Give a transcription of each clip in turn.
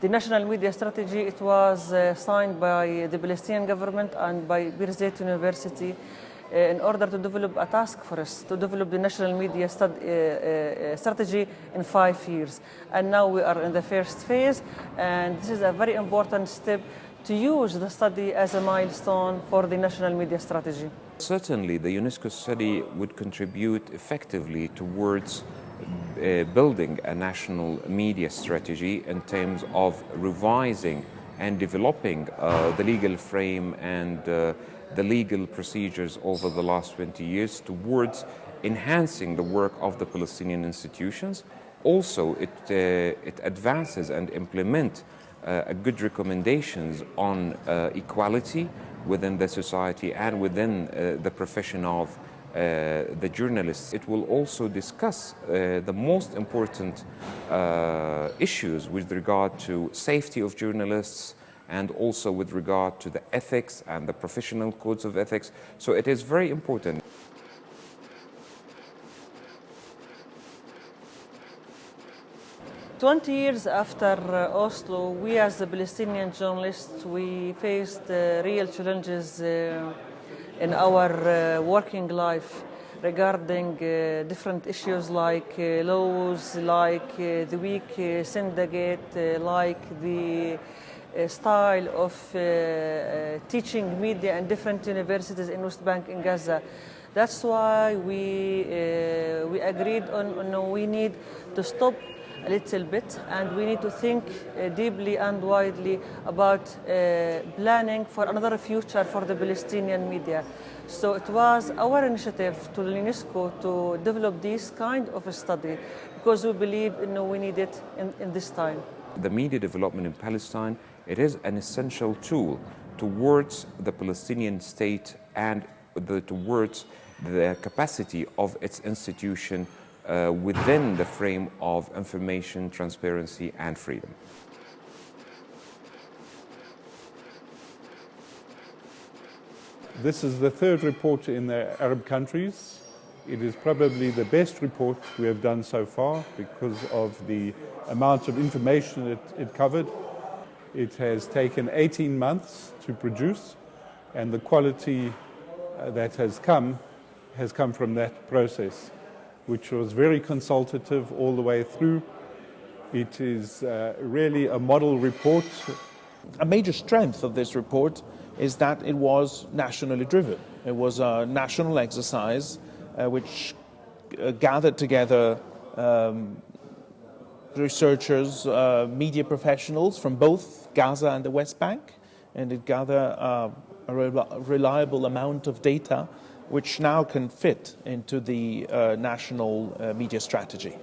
The national media strategy, it was signed by the Palestinian government and by Birzeit University in order to develop a task force to develop the national media strategy in 5 years. And now we are in the first phase, and this is a very important step to use the study as a milestone for the national media strategy. Certainly, the UNESCO study would contribute effectively towards building a national media strategy in terms of revising and developing the legal frame and the legal procedures over the last 20 years towards enhancing the work of the Palestinian institutions. Also, it advances and implements good recommendations on equality within the society and within the profession of the journalists. It will also discuss the most important issues with regard to safety of journalists and also with regard to the ethics and the professional codes of ethics. So it is very important. 20 years after Oslo, we as the Palestinian journalists, we faced real challenges in our working life regarding different issues like laws, like the weak syndicate, like the style of teaching media in different universities in West Bank and Gaza. That's why we agreed on we need to stop a little bit, and we need to think deeply and widely about planning for another future for the Palestinian media. So it was our initiative to UNESCO to develop this kind of a study because we believe we need it in this time. The media development in Palestine, it is an essential tool towards the Palestinian state and towards the capacity of its institution within the frame of information, transparency, and freedom. This is the third report in the Arab countries. It is probably the best report we have done so far because of the amount of information it covered. It has taken 18 months to produce, and the quality that has come from that process, which was very consultative all the way through. It is really a model report. A major strength of this report is that it was nationally driven. It was a national exercise which gathered together researchers, media professionals from both Gaza and the West Bank, and it gathered a reliable amount of data which now can fit into the national media strategy.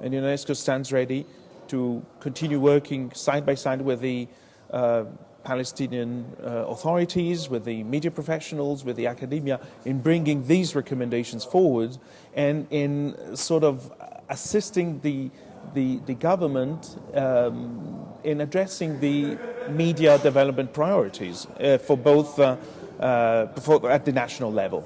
And UNESCO stands ready to continue working side by side with the Palestinian authorities, with the media professionals, with the academia, in bringing these recommendations forward and in sort of assisting the government in addressing the media development priorities for both at the national level.